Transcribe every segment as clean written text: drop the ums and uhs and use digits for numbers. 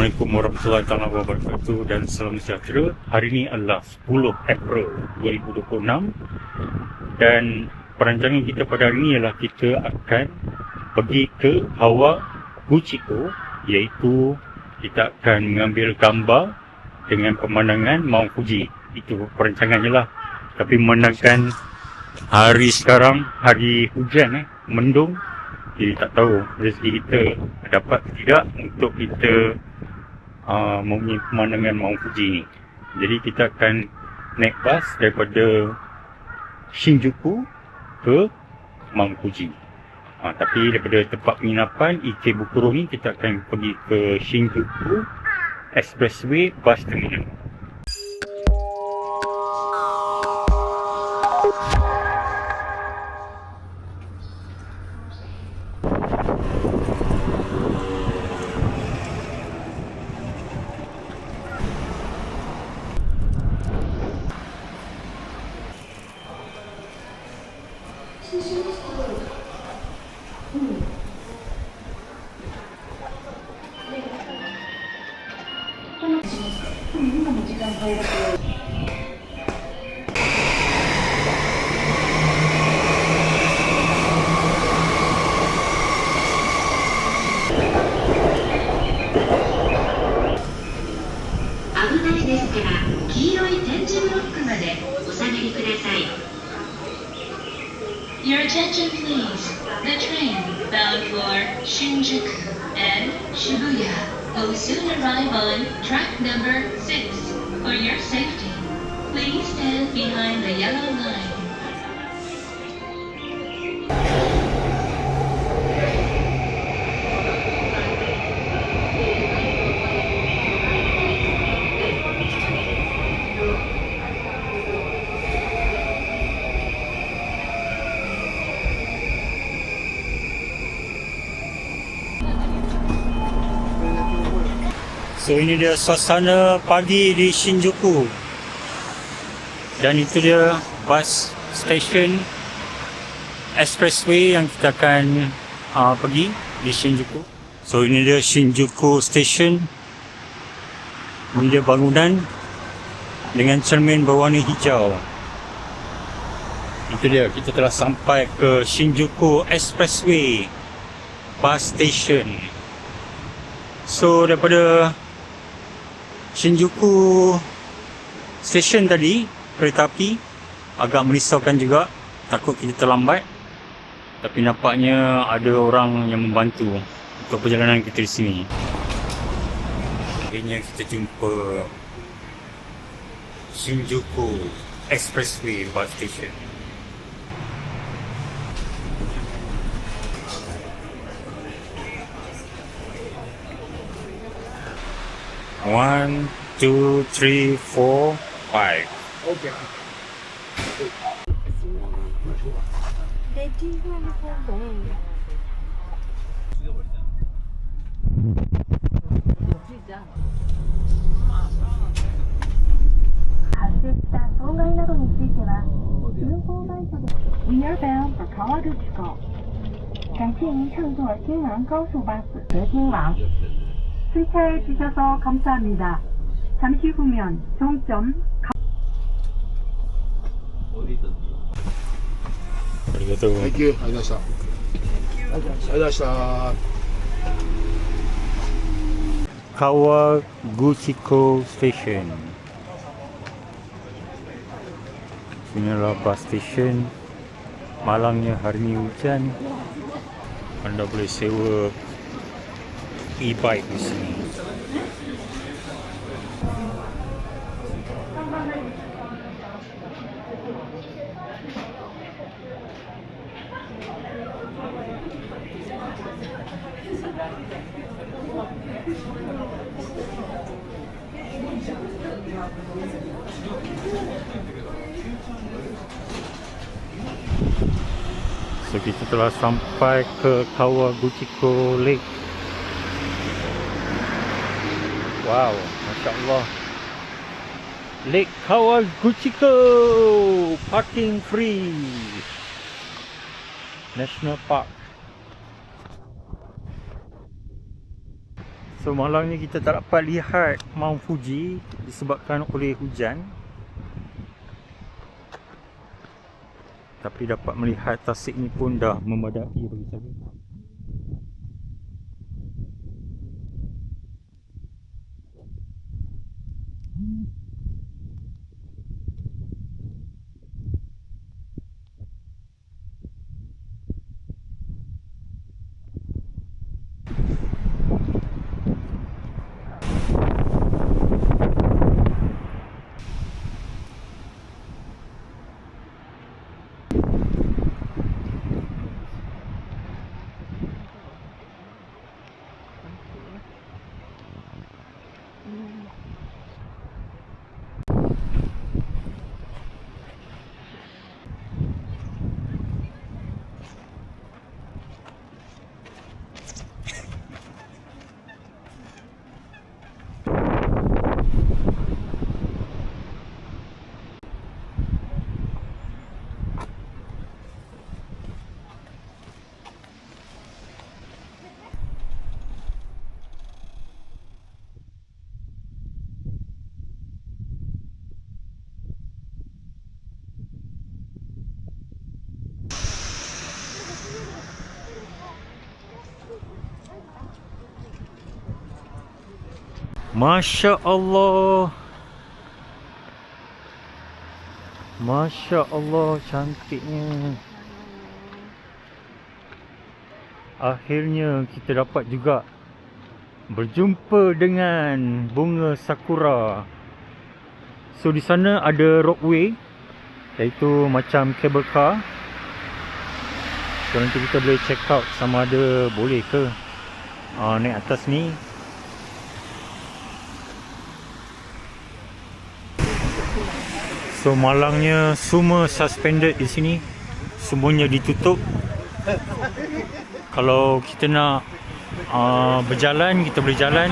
Assalamualaikum warahmatullahi wabarakatuh dan salam sejahtera. Hari ini adalah 10 April 2026 dan perancangan kita pada hari ini ialah kita akan pergi ke Kawah Guchiko, iaitu kita akan mengambil gambar dengan pemandangan Mount Fuji. Itu perancangannya lah. Tapi memandangkan hari sekarang hari hujan, mendung, jadi tak tahu rezeki kita dapat tidak untuk kita mempunyai pemandangan Mount Fuji ni. Jadi kita akan naik bas daripada Shinjuku ke Mount Fuji. Tapi daripada tempat penginapan Ikebukuro ni kita akan pergi ke Shinjuku Expressway Bus Terminal. Your attention please. The train bound for Shinjuku and Shibuya will soon arrive on track number 6. For your safety, please stand behind the yellow line. So ini dia suasana pagi di Shinjuku. Dan itu dia bus station expressway yang kita akan pergi di Shinjuku. So ini dia Shinjuku Station. Ini dia bangunan dengan cermin berwarna hijau. Itu dia, kita telah sampai ke Shinjuku Expressway Bus Station. So daripada Shinjuku Station tadi, kereta api agak merisaukan juga, takut kita terlambat. Tapi nampaknya ada orang yang membantu untuk perjalanan kita di sini. Akhirnya kita jumpa Shinjuku Expressway Bus Station. One, two, three, four, five. Okay. We are bound for Kawaguchiko. 感谢您乘坐京王高速巴士德京王。 승차해 주셔서 감사합니다. 잠시 후면 종점 Thank you. ありがとうございました。ありがとうございました。 Kawaguchiko Station. Inilah bus station. Malangnya hari ni hujan. Anda boleh sewa e-bike di sini. So kita telah sampai ke Kawaguchiko Lake. Wow, Masya Allah. Lake Kawaguchiko, parking free. National Park. So malam ni kita tak dapat lihat Mount Fuji disebabkan oleh hujan. Tapi dapat melihat tasik ni pun dah memadai bagi saya. Masya Allah. Masya Allah, cantiknya. Akhirnya kita dapat juga berjumpa dengan bunga sakura. So di sana ada roadway, iaitu macam cable car. So nanti kita boleh check out sama ada boleh ke naik atas ni. So malangnya semua suspended di sini. Semuanya ditutup. Kalau kita nak berjalan, kita boleh jalan.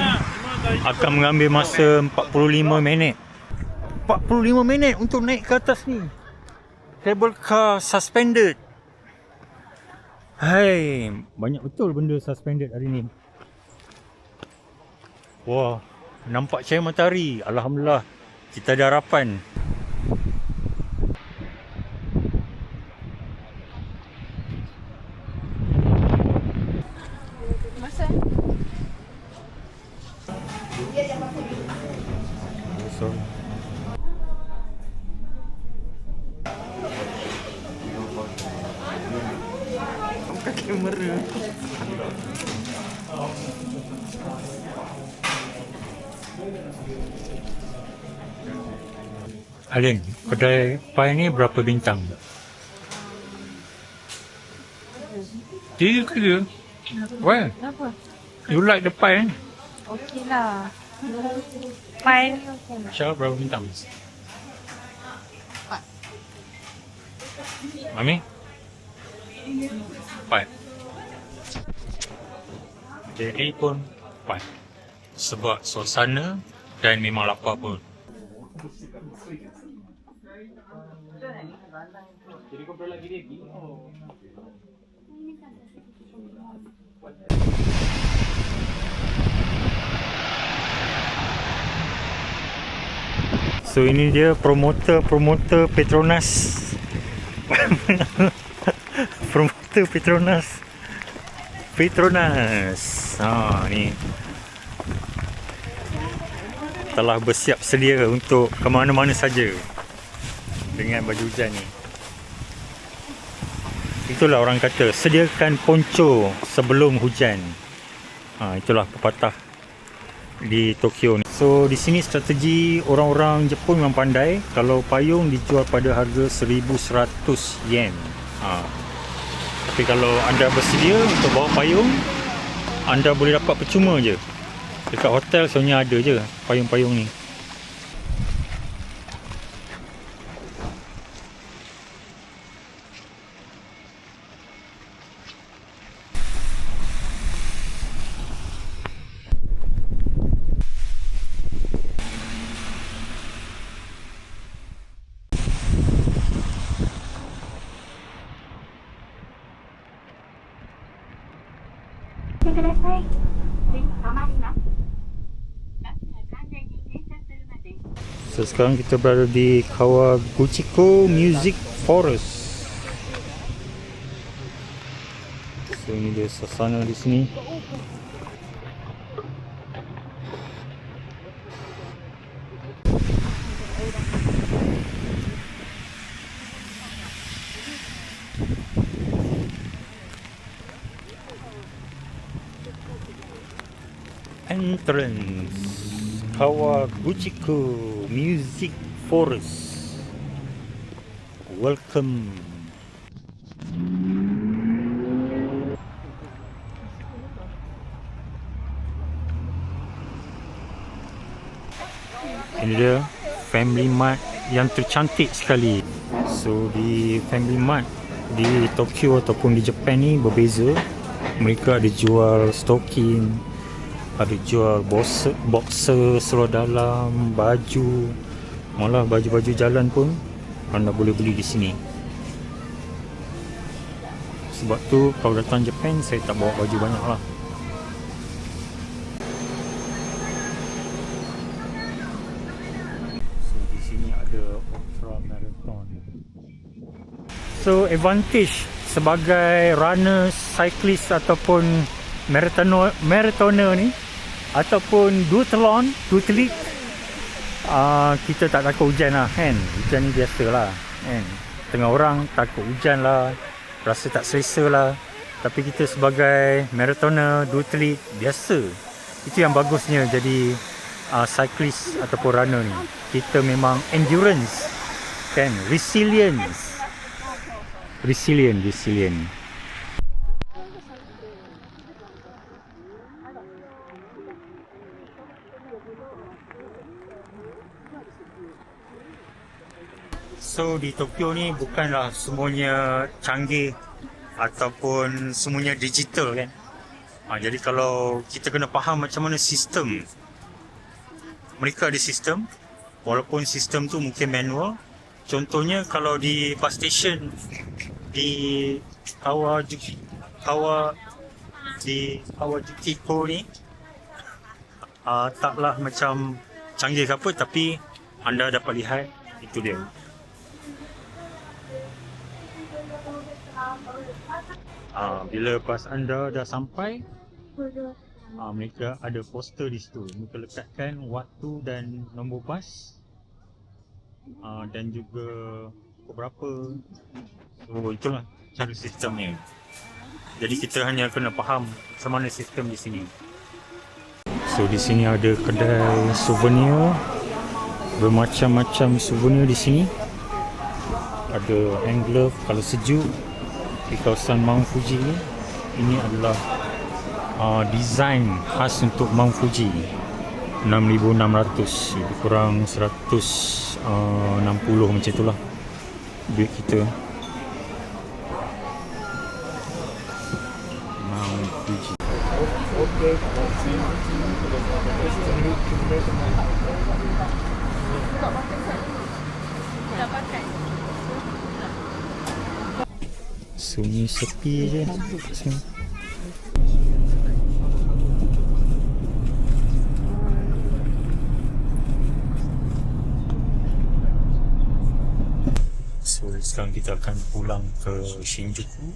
Akan mengambil masa 45 minit. 45 minit untuk naik ke atas ni. Cable car suspended. Hai, banyak betul benda suspended hari ni. Wah, nampak cahaya matahari. Alhamdulillah, kita ada harapan. Kamera. Alin, kedai pai ni berapa bintang? 3 ke? Why? Kenapa? You like the pie? Okey lah. Pai ni okey lah. Syah berapa bintang? 4. Mami? 4. Jadi pun 4. Sebab suasana dan memang lapar pun. So ini dia promoter Petronas. Promoter Petronas. Ni telah bersiap sedia untuk ke mana-mana saja dengan baju hujan ni. Itulah orang kata, sediakan poncho sebelum hujan. Itulah pepatah di Tokyo ni. So di sini strategi orang-orang Jepun memang pandai. Kalau payung dijual pada harga 1100 yen. Tapi kalau anda bersedia untuk bawa payung, anda boleh dapat percuma je. Dekat hotel sebenarnya ada je payung-payung ni.ください。はい、止まります。So sekarang kita berada di Kawaguchiko Music Forest. So ini dia suasana di sini. Entrance Kawaguchiko Music Forest. Welcome. Ini dia Family Mart yang tercantik sekali. So di Family Mart di Tokyo ataupun di Japan ni berbeza. Mereka ada jual stocking, ada jual boxer, seluar dalam, baju, malah baju-baju jalan pun anda boleh beli di sini. Sebab tu kalau datang Japan saya tak bawa baju banyak lah. So di sini ada Ultra Marathon. So advantage sebagai runner, cyclist ataupun marathoner ni ataupun duathlon, kita tak takut hujan lah kan. Hujan ni biasa lah kan. Tengah orang takut hujan lah, rasa tak selesa lah. Tapi kita sebagai marathoner, duathlete biasa. Itu yang bagusnya jadi cyclist ataupun runner ni. Kita memang endurance kan, resilient. So di Tokyo ni bukanlah semuanya canggih ataupun semuanya digital kan. Jadi kalau kita kena faham macam mana sistem. Mereka ada sistem, walaupun sistem tu mungkin manual. Contohnya kalau di bus station di Kawaguchiko ni taklah macam canggih ke apa, tapi anda dapat lihat itu dia. Bila bas anda dah sampai, mereka ada poster di situ. Mereka letakkan waktu dan nombor bas, dan juga berapa. So itulah cara sistemnya. Jadi kita hanya kena faham macam mana sistem di sini. So di sini ada kedai souvenir, bermacam-macam souvenir di sini. Ada hand glove kalau sejuk di kawasan Mount Fuji ni. Ini adalah design khas untuk Mount Fuji. 6,600, lebih kurang 160 macam itulah duit kita. Mount Fuji. Sunyi sepi je sini. So sekarang kita akan pulang ke Shinjuku.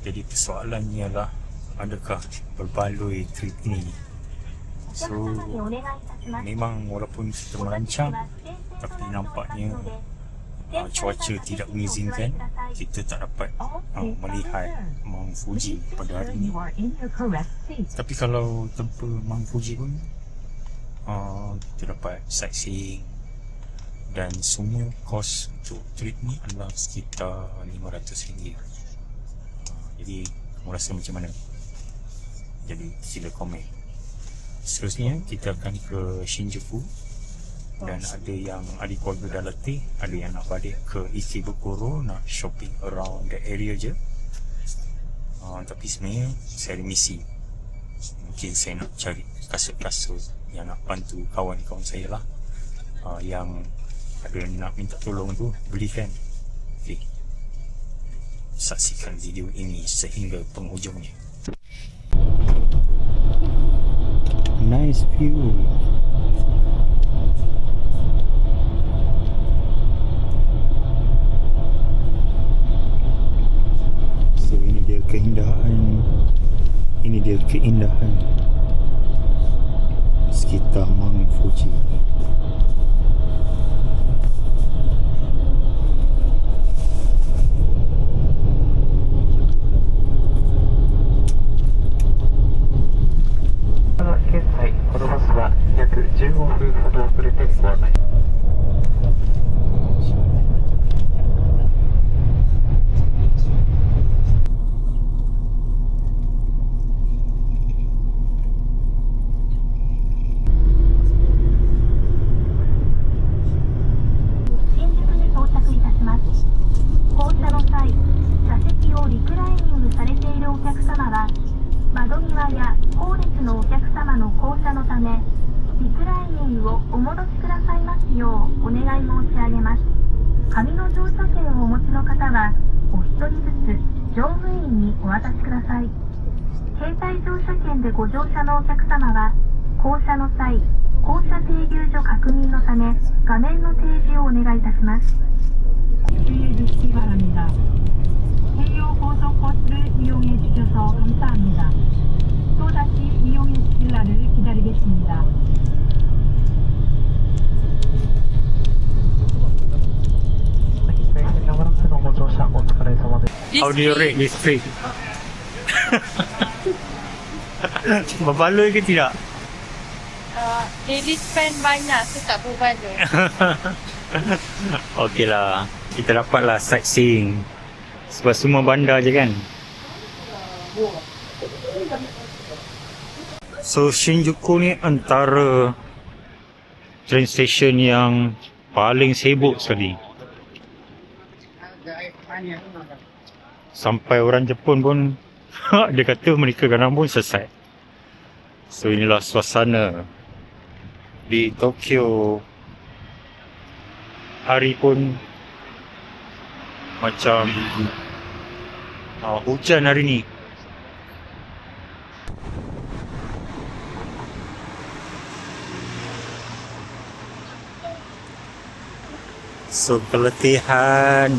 Jadi persoalannya ialah adakah berbaloi trip ni. So memang walaupun kita merancang, tapi nampaknya cuaca tidak mengizinkan. Kita tak dapat melihat Mount Fuji pada hari ini. Tapi kalau tanpa Mount Fuji pun kita dapat sightseeing, dan semua kos untuk trip ni adalah sekitar RM500. Jadi kamu rasa macam mana? Jadi sila komen. Seterusnya kita akan ke Shinjuku, dan ada yang adik keluarga dah letih, ada yang nak balik ke Ikebukuro, nak shopping around the area je. Tapi sebenarnya saya ada misi. Mungkin saya nak cari kasut-kasut yang nak bantu kawan-kawan saya lah, yang ada nak minta tolong tu belikan. Okay, saksikan video ini sehingga penghujungnya. Nice view. keindahan. Ini dia keindahan sekitar Mount Fuji. 주의해 주시기 바랍니다. 해요 고속버스를 이용해 주셔서 감사합니다. 또다시 이용해 주실 날을 기다리겠습니다. How do you rate this trip? Berbaloi ke tidak? Daily spend banyak, so tak berbaloi. Okey lah, kita dapatlah sightseeing sebab semua bandar je kan. So Shinjuku ni antara train station yang paling sibuk sekali. Sampai orang Jepun pun dia kata mereka kadang pun sesat. So inilah suasana di Tokyo. Hari pun macam hujan hari ni. So keletihan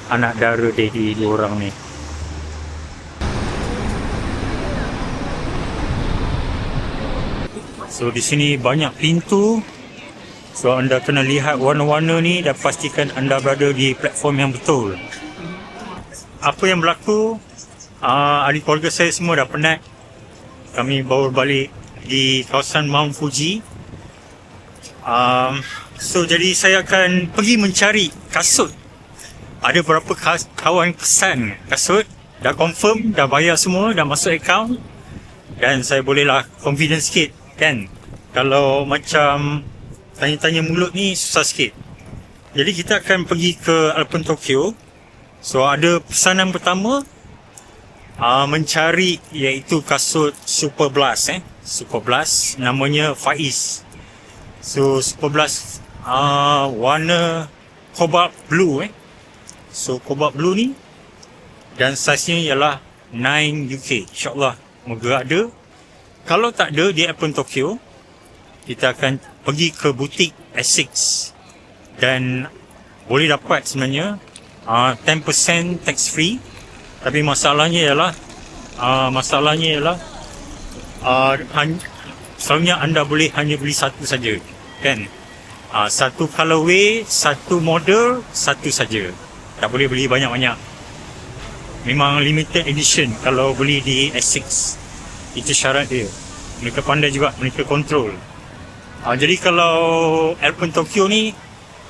anak dara daddy diorang ni. So di sini banyak pintu. So anda kena lihat warna-warna ni dan pastikan anda berada di platform yang betul. Apa yang berlaku, ahli keluarga saya semua dah penat. Kami baru balik di kawasan Mount Fuji. So jadi saya akan pergi mencari kasut. Ada beberapa kawan pesan kasut. Dah confirm, dah bayar semua, dah masuk akaun. Dan saya bolehlah confident sikit kan. Kalau macam tanya-tanya mulut ni susah sikit. Jadi kita akan pergi ke Alpen Tokyo. So ada pesanan pertama, mencari iaitu kasut Super Blast. Super Blast namanya Faiz. So Super Blast warna cobalt blue. So cobalt blue ni dan saiznya ialah 9 UK. InsyaAllah moga ada. Kalau tak ada di Alpen Tokyo, kita akan pergi ke butik Essex dan boleh dapat sebenarnya 10% tax free. Tapi masalahnya ialah selalunya anda boleh hanya beli satu saja kan. Satu colorway, satu model, satu saja. Tak boleh beli banyak-banyak. Memang limited edition kalau beli di Essex. Itu syarat dia. Mereka pandai juga, mereka kontrol. Jadi kalau Alpen Tokyo ni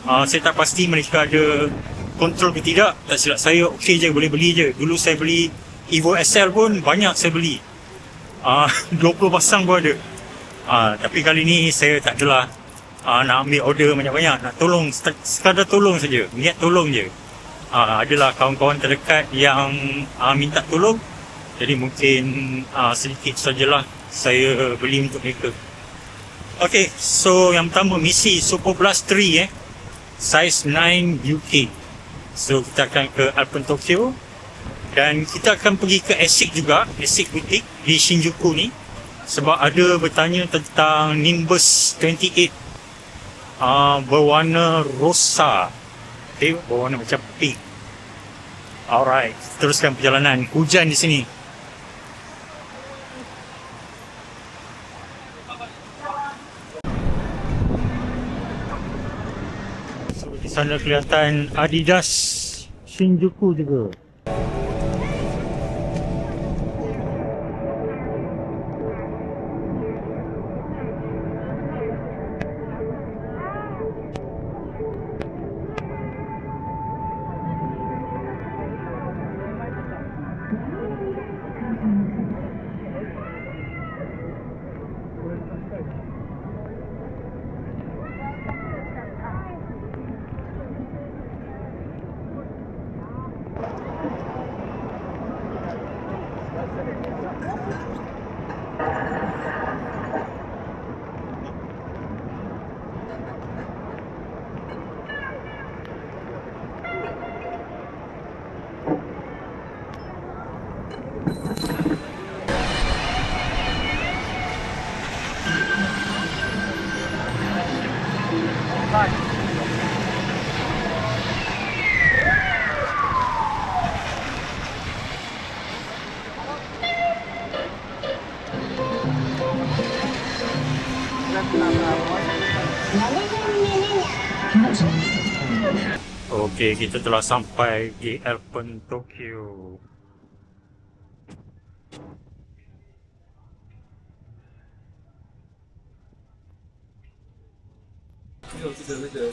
saya tak pasti mereka ada kontrol ke tidak. Tak silap saya okey je, boleh beli je. Dulu saya beli Evo SL pun banyak saya beli. 20 pasang pun ada. Tapi kali ni saya tak adalah nak ambil order banyak-banyak. Nak tolong, sekadar tolong saja. Niat tolong je. Adalah kawan-kawan terdekat yang minta tolong. Jadi mungkin sedikit sajalah saya beli untuk mereka. Okay, so yang pertama misi Super Blast 3 size 9 UK. So kita akan ke Alpen Tokyo dan kita akan pergi ke Essex juga, Essex Boutique di Shinjuku ni sebab ada bertanya tentang Nimbus 28 berwarna rosa. Berwarna macam pink. Alright, teruskan perjalanan. Hujan di sini. So, di sana kelihatan Adidas Shinjuku juga. Okey, kita telah sampai di Airport Tokyo.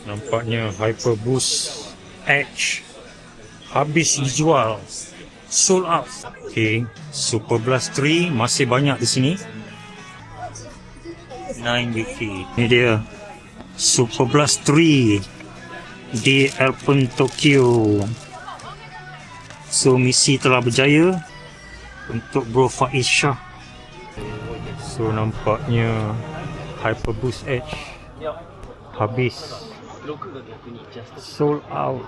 Nampaknya Hyperboost Edge habis dijual, sold out. Okey, Super Blast 3 masih banyak di sini. 9 Wiki. Ini dia Super Blast 3 di Airport Tokyo. So misi telah berjaya untuk Bro Faiz Shah. So nampaknya Hyperboost Edge habis, sold out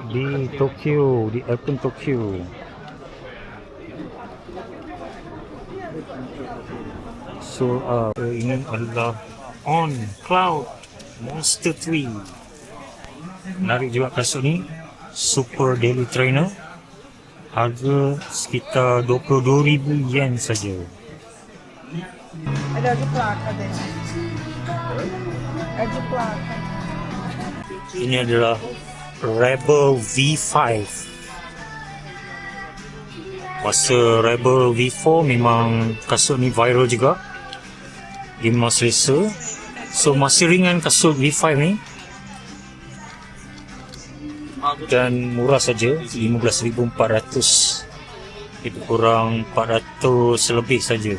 di Tokyo, di Airport Tokyo. Sold out. Ini adalah On Cloud Monster 3. Menarik juga kasut ni, Super Daily Trainer. Harga sekitar 22,000 yen saja. Ada de placa dele. É de placa. Ini adalah Rebel V5. Masa Rebel V4 memang kasut ni viral juga di masa. So masih ringan kasut V5 ni dan murah saja, 15,400. Itu kurang 400 lebih saja.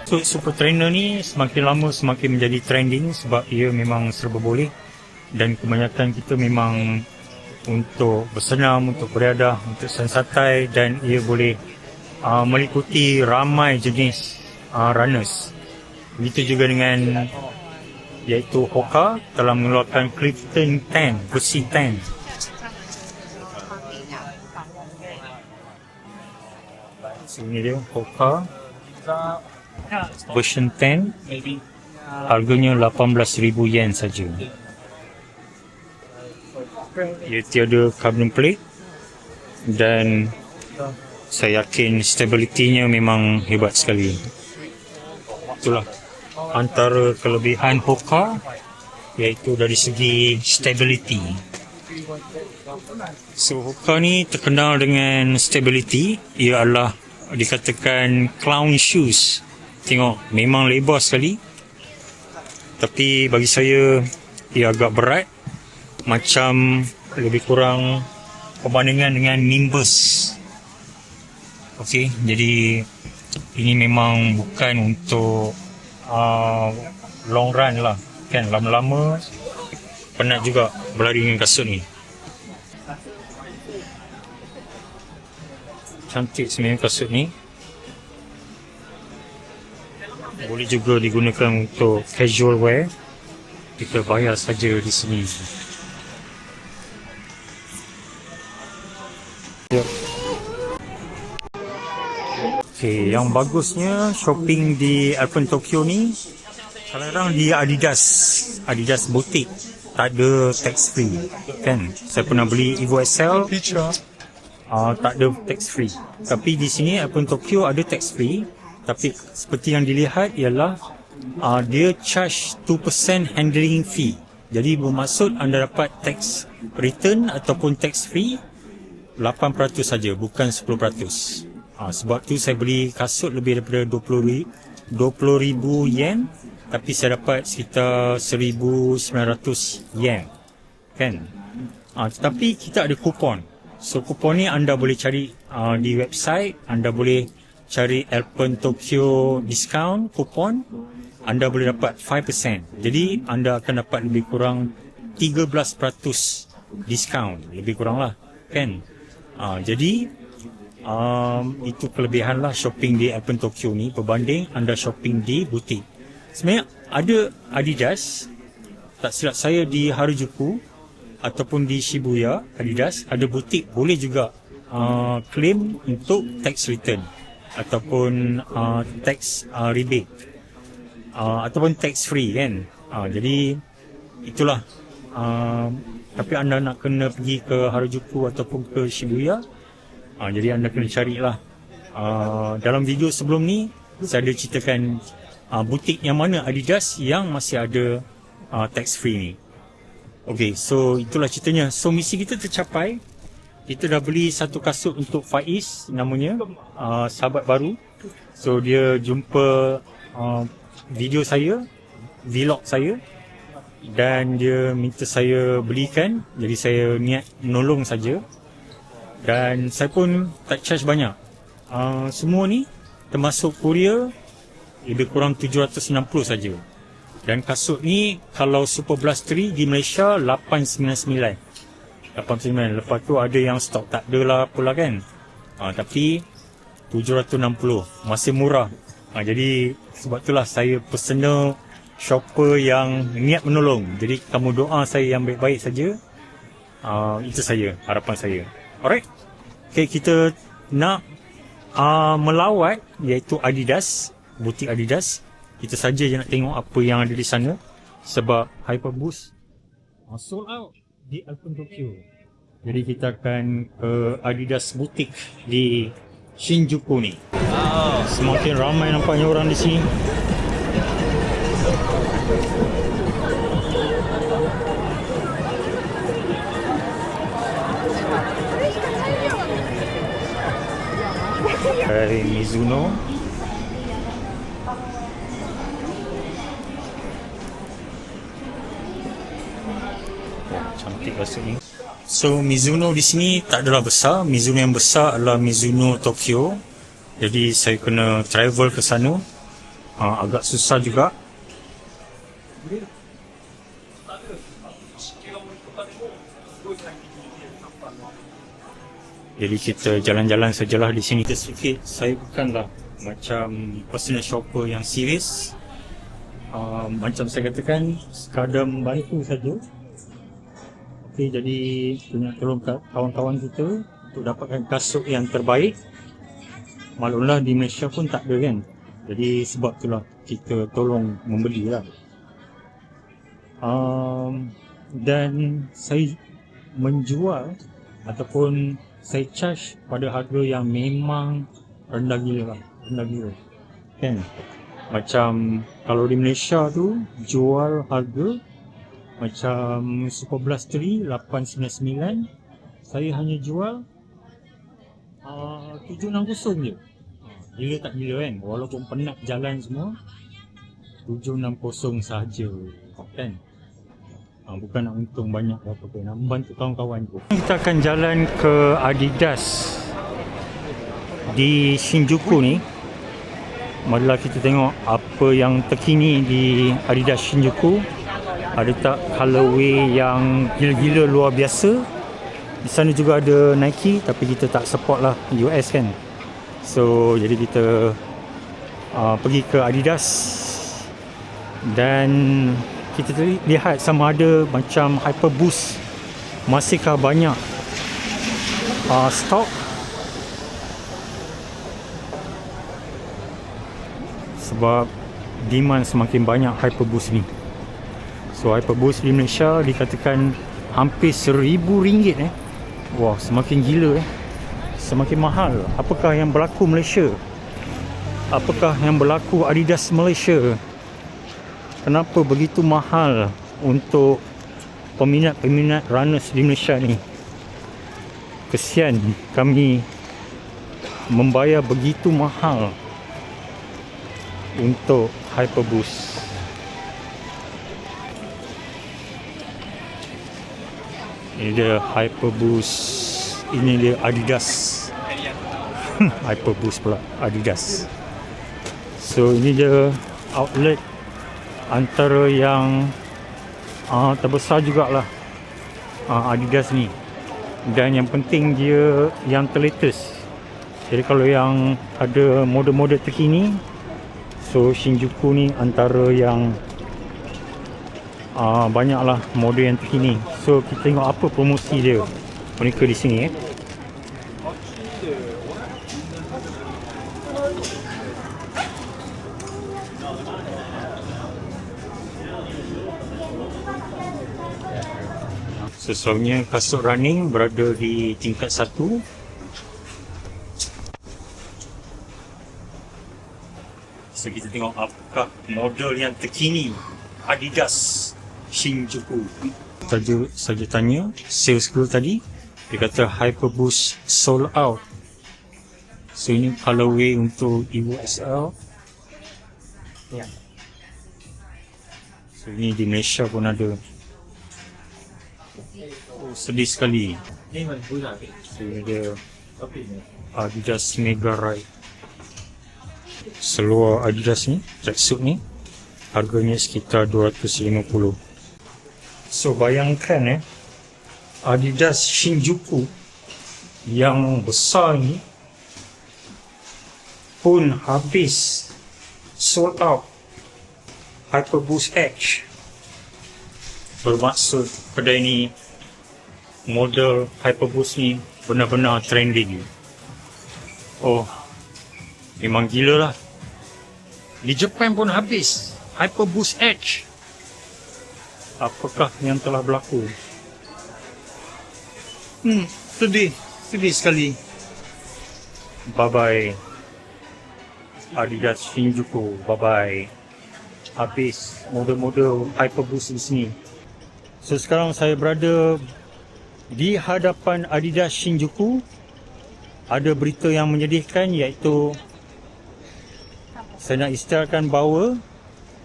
So Super Trainer ni semakin lama semakin menjadi trending sebab ia memang serba boleh, dan kebanyakan kita memang untuk bersenam, untuk beriadah, untuk santai, dan ia boleh meliputi ramai jenis runners. Begitu juga dengan iaitu Hoka telah mengeluarkan Clifton 10 versi 10. So ini dia Hoka version 10. Harganya 18,000 yen saja. Ia tiada carbon plate dan saya yakin stabilitinya memang hebat sekali. Itulah antara kelebihan Hoka, iaitu dari segi stability. So Hoka ni terkenal dengan stability. Ia adalah dikatakan clown shoes. Tengok, memang lebar sekali, tapi bagi saya ia agak berat, macam lebih kurang perbandingan dengan Nimbus. Okey, jadi ini memang bukan untuk long run lah, kan, lama-lama penat juga berlari dengan kasut ni. Cantik sebenarnya kasut ni. Boleh juga digunakan untuk casual wear. Kita bayar saja di sini. Okay, yang bagusnya shopping di Airport Tokyo ni, kadang-kadang di Adidas Boutique. tak ada tax free kan. Saya pernah beli Evo XL, tak ada tax free. Tapi di sini iPhone Tokyo ada tax free, tapi seperti yang dilihat ialah dia charge 2% handling fee. Jadi bermaksud anda dapat tax return ataupun tax free 8% saja, bukan 10%. Sebab tu saya beli kasut lebih daripada 20,000 yen, tapi saya dapat sekitar 1,900 yen kan. Tetapi kita ada kupon. So kupon ni anda boleh cari di website, anda boleh cari iPhone Tokyo discount kupon, anda boleh dapat 5%. Jadi anda akan dapat lebih kurang 13% diskaun, lebih kurang lah kan. Jadi itu kelebihan lah shopping di iPhone Tokyo ni berbanding anda shopping di butik. Sebenarnya ada Adidas, tak silap saya di Harajuku ataupun di Shibuya, Adidas ada butik boleh juga claim untuk tax return ataupun tax rebate ataupun tax free kan. Jadi itulah, tapi anda nak kena pergi ke Harajuku ataupun ke Shibuya, jadi anda kena carilah. Dalam video sebelum ni saya ada ceritakan butik yang mana Adidas yang masih ada tax free ni. Okay, so itulah ceritanya. So misi kita tercapai. Kita dah beli satu kasut untuk Faiz namanya, sahabat baru. So dia jumpa video saya, vlog saya, dan dia minta saya belikan. Jadi saya niat menolong saja, dan saya pun tak charge banyak. Semua ni termasuk courier lebih kurang 760 saja. Dan kasut ni kalau Super Blast 3 di Malaysia 899. Lepas tu ada yang stok tak ada lah pula kan. Tapi 760 masih murah. Jadi sebab itulah saya personal shopper yang niat menolong. Jadi kamu doa saya yang baik-baik saja. Itu saya, harapan saya. Alright. Okay, kita nak melawat iaitu Adidas, butik Adidas. Kita saja je nak tengok apa yang ada di sana. Sebab Hyperboost sold out di iPhone Tokyo. Jadi kita akan ke Adidas butik di Shinjuku ni. Semakin ramai nampaknya orang di sini. Mizuno. Cantik kasut ni. So Mizuno di sini tak adalah besar. Mizuno yang besar adalah Mizuno Tokyo. Jadi saya kena travel ke sana. Agak susah juga. Jadi kita jalan-jalan sajalah di sini. Sedikit, saya bukanlah macam personal shopper yang serius. Macam saya katakan, sekadar membantu saja. Okay, jadi nak tolong kawan-kawan kita untuk dapatkan kasut yang terbaik. Maklumlah di Malaysia pun tak ada kan. Jadi sebab itulah kita tolong membeli lah. Dan saya menjual ataupun saya charge pada harga yang memang rendah gila lah. Rendah gila kan. Macam kalau di Malaysia tu jual harga macam Super Blast 3 899, saya hanya jual 760 je. Gila tak gila kan? Walaupun penat jalan semua, 760 sahaja kan. Bukan nak untung banyak apa pun, nak membantu kawan-kawan tu. Kita akan jalan ke Adidas di Shinjuku ni. Marilah kita tengok apa yang terkini di Adidas Shinjuku. Ada tak colorway yang gila-gila luar biasa. Di sana juga ada Nike, tapi kita tak support lah US kan. So jadi kita pergi ke Adidas dan kita lihat sama ada macam Hyperboost masihkah banyak stok. Sebab demand semakin banyak Hyperboost ni. So Hyperboost di Malaysia dikatakan hampir RM1,000 Wah, semakin gila semakin mahal. Apakah yang berlaku Malaysia? Apakah yang berlaku Adidas Malaysia? Kenapa begitu mahal untuk peminat-peminat runners di Malaysia ni? Kesian kami membayar begitu mahal untuk Hyperboost. Ini dia Hyperboost. Ini dia Adidas. Hyperboost pula Adidas. So ini dia outlet antara yang terbesar jugalah Adidas ni. Dan yang penting dia yang terlatest. Jadi kalau yang ada model-model terkini, so Shinjuku ni antara yang banyaklah model yang terkini. So kita tengok apa promosi dia mereka di sini Sesungguhnya kasut running berada di tingkat 1. So kita tengok apakah model yang terkini Adidas Shinjuku. Saja tanya sales girl tadi, dia kata Hyperboost sold out. So ini colorway untuk Evo SL. Ya. So ini di Malaysia pun ada. Oh, sedih sekali. So ini dia Adidas Mega Ride. Seluar Adidas ni, tracksuit ni, harganya sekitar 250. So bayangkan Adidas Shinjuku yang besar ni pun habis, sold out. Hyperboost Edge, bermaksud kedai ni model Hyperboost ni benar-benar trending. Oh, memang gila lah. Di Jepun pun habis Hyperboost Edge. Apakah yang telah berlaku? Sedih sekali. Bye-bye Adidas Shinjuku, bye-bye. Habis model-model Hyperboost di sini. So sekarang saya berada di hadapan Adidas Shinjuku. Ada berita yang menyedihkan, iaitu saya nak isytiharkan bahawa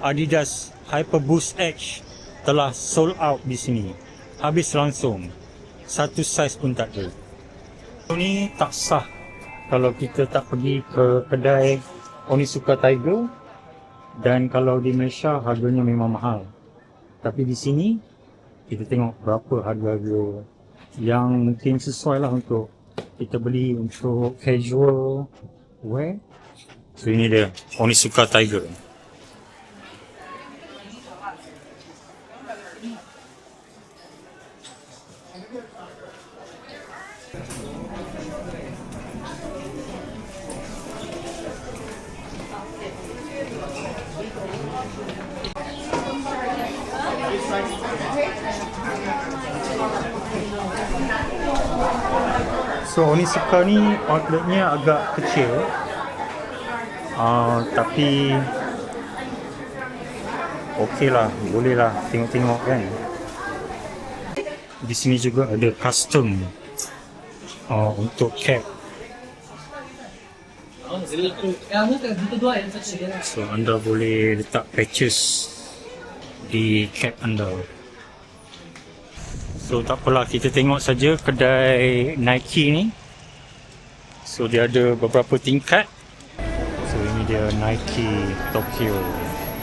Adidas Hyperboost Edge telah sold out di sini. Habis langsung. Satu saiz pun tak ada. Ini tak sah kalau kita tak pergi ke kedai Onitsuka Tiger. Dan kalau di Malaysia harganya memang mahal. Tapi di sini kita tengok berapa harga-harga yang mungkin sesuai lah untuk kita beli untuk casual wear. So ini dia Onitsuka Tiger. So Onitsuka ni outletnya agak kecil, tapi okey lah, boleh lah tengok-tengok kan. Di sini juga ada custom untuk cap. So anda boleh letak patches di cap anda. So tak apalah, kita tengok saja kedai Nike ni. So dia ada beberapa tingkat. So ini dia Nike Tokyo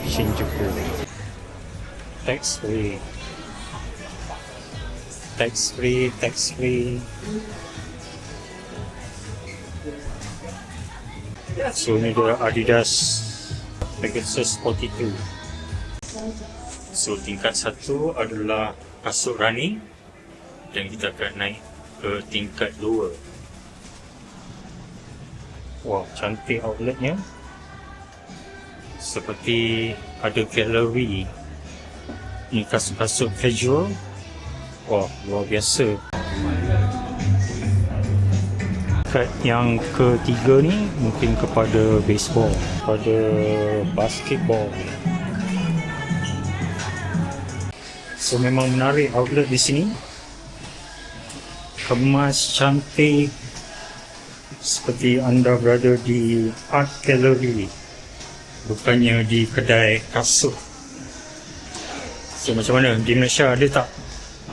Shinjuku. Tax free. Tax free, tax free. So ini dia Adidas Pegasus 42. So tingkat 1 adalah kasut running. Dan kita akan naik ke tingkat 2. Wow, cantik outletnya. Seperti ada galeri Ni kasut-kasut casual. Wah, luar biasa. Kad yang ketiga ni mungkin kepada baseball, kepada basketball. So memang menarik outlet di sini. Kemas cantik seperti anda berada di art gallery, bukannya di kedai kasut. So macam mana? Di Malaysia ada tak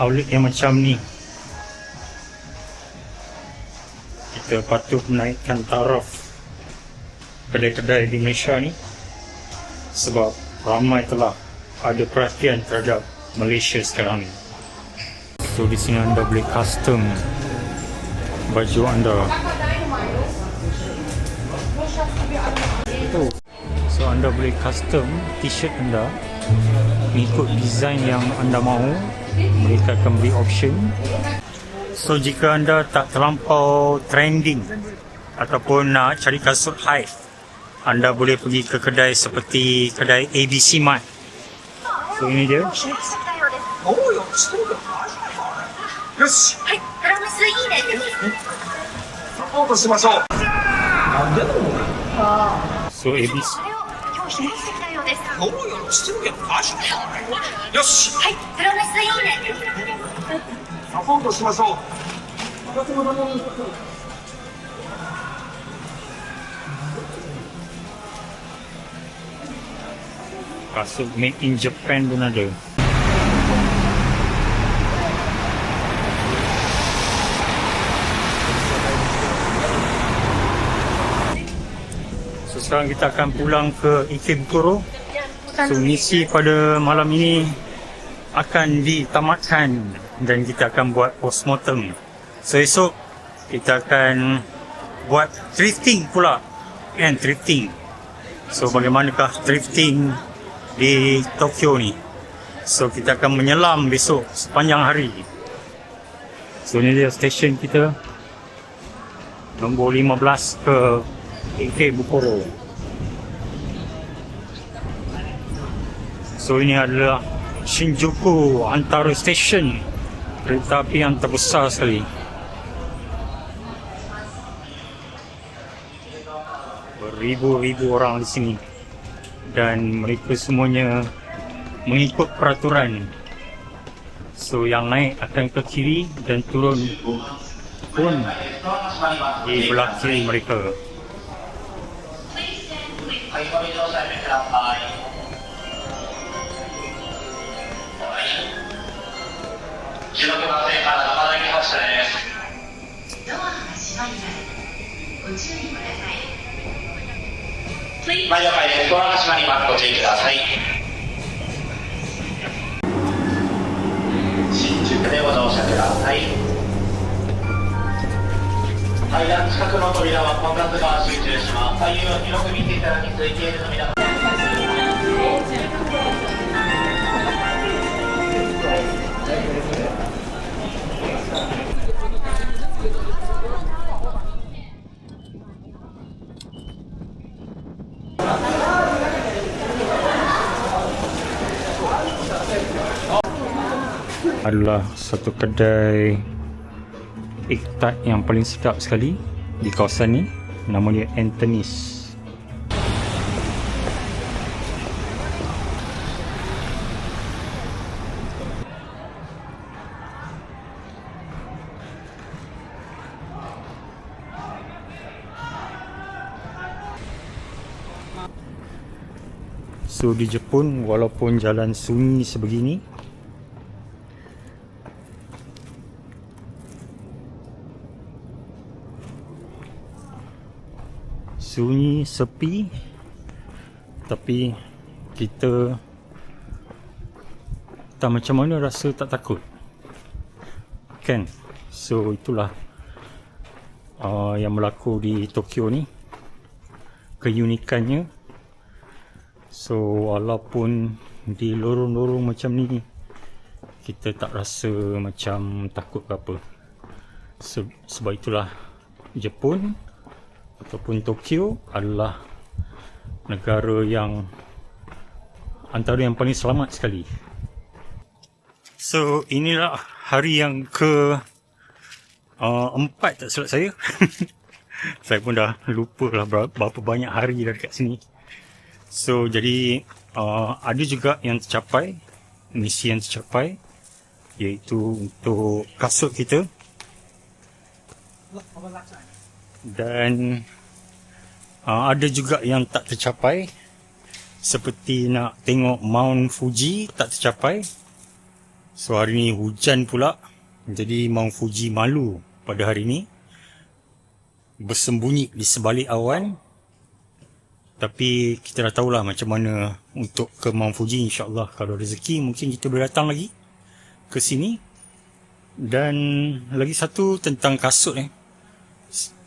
outlet yang macam ni? Kita patut menaikkan taraf kedai-kedai di Malaysia ni, sebab ramai telah ada perhatian terhadap Malaysia sekarang ni. So di sini anda boleh custom baju anda. So anda boleh custom t-shirt anda mengikut design yang anda mahu. Mereka akan beri option. So jika anda tak terlampau trending ataupun nak cari kasut high, anda boleh pergi ke kedai seperti kedai ABC Mart. So ini dia. So ABC. Kasut made in Japan pun ada. So sekarang kita akan pulang ke Ikebukuro. So misi pada malam ini akan ditamatkan dan kita akan buat postmortem. So esok kita akan buat thrifting pula, kan, thrifting. So bagaimanakah thrifting di Tokyo ni? So kita akan menyelam besok sepanjang hari. So ni dia stesen kita, nombor 15 ke Ikebukuro. So ini adalah Shinjuku antara stesen kereta api yang terbesar sekali. Beribu-ribu orang di sini dan mereka semuanya mengikut peraturan. So yang naik akan ke kiri dan turun pun di belah kiri mereka. Adalah satu kedai iktat yang paling sedap sekali di kawasan ni. Nama dia Anthony's. So di Jepun, walaupun jalan sunyi sebegini, sunyi, sepi, tapi kita tak macam mana rasa tak takut, kan? So itulah yang berlaku di Tokyo ni, keunikannya. So walaupun di lorong-lorong macam ni, kita tak rasa macam takut ke apa. Sebab itulah Jepun ataupun Tokyo adalah negara yang antara yang paling selamat sekali So inilah hari yang ke 4 tak silap saya. Saya pun dah lupa lah berapa banyak hari dah dekat sini. So jadi ada juga yang tercapai, misi yang tercapai, iaitu untuk kasut kita. Dan ada juga yang tak tercapai, seperti nak tengok Mount Fuji tak tercapai. So hari ni hujan pula, jadi Mount Fuji malu pada hari ni, bersembunyi di sebalik awan. Tapi kita dah tahulah macam mana untuk ke Mount Fuji. InsyaAllah kalau rezeki mungkin kita boleh datang lagi ke sini. Dan lagi satu tentang kasut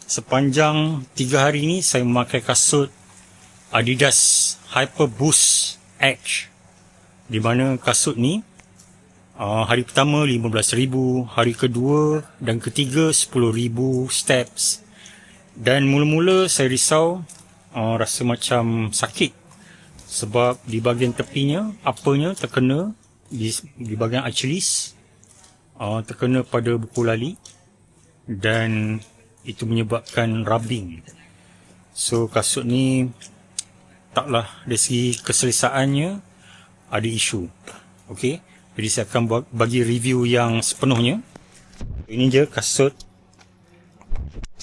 sepanjang 3 hari ni saya memakai kasut Adidas Hyperboost Edge, di mana kasut ni hari pertama 15,000, hari kedua dan ketiga 10,000 steps. Dan mula-mula saya risau, rasa macam sakit sebab di bahagian tepinya, uppernya terkena di bahagian Achilles, terkena pada buku lali, dan itu menyebabkan rubbing. So kasut ni taklah dari segi keselesaannya ada isu. Okey, jadi saya akan bagi review yang sepenuhnya. Ini je kasut.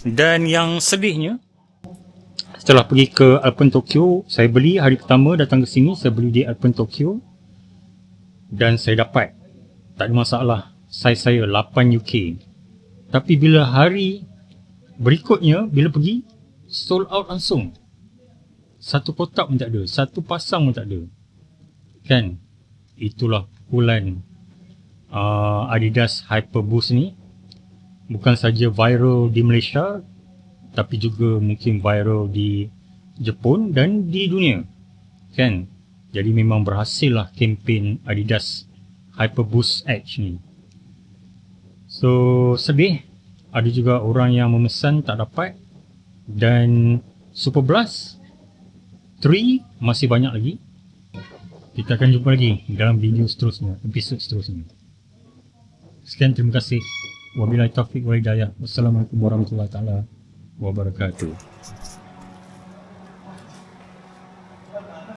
Dan yang sedihnya, setelah pergi ke Alpen Tokyo, saya beli hari pertama datang ke sini, saya beli di Alpen Tokyo dan saya dapat, tak ada masalah, saiz saya 8 UK. Tapi bila hari berikutnya, bila pergi, sold out langsung. Satu kotak pun tak ada, satu pasang pun tak ada. Kan? Itulah pukulan Adidas Hyperboost ni. Bukan saja viral di Malaysia, tapi juga mungkin viral di Jepun dan di dunia. Kan? Jadi memang berhasil lah kempen Adidas Hyperboost Edge ni. So sedih, ada juga orang yang memesan tak dapat. Dan Super Blast 3 masih banyak lagi. Kita akan jumpa lagi dalam video seterusnya, episod seterusnya. Sekian, terima kasih. Wabillahi taufiq wal hidayah. Wassalamualaikum warahmatullahi wabarakatuh.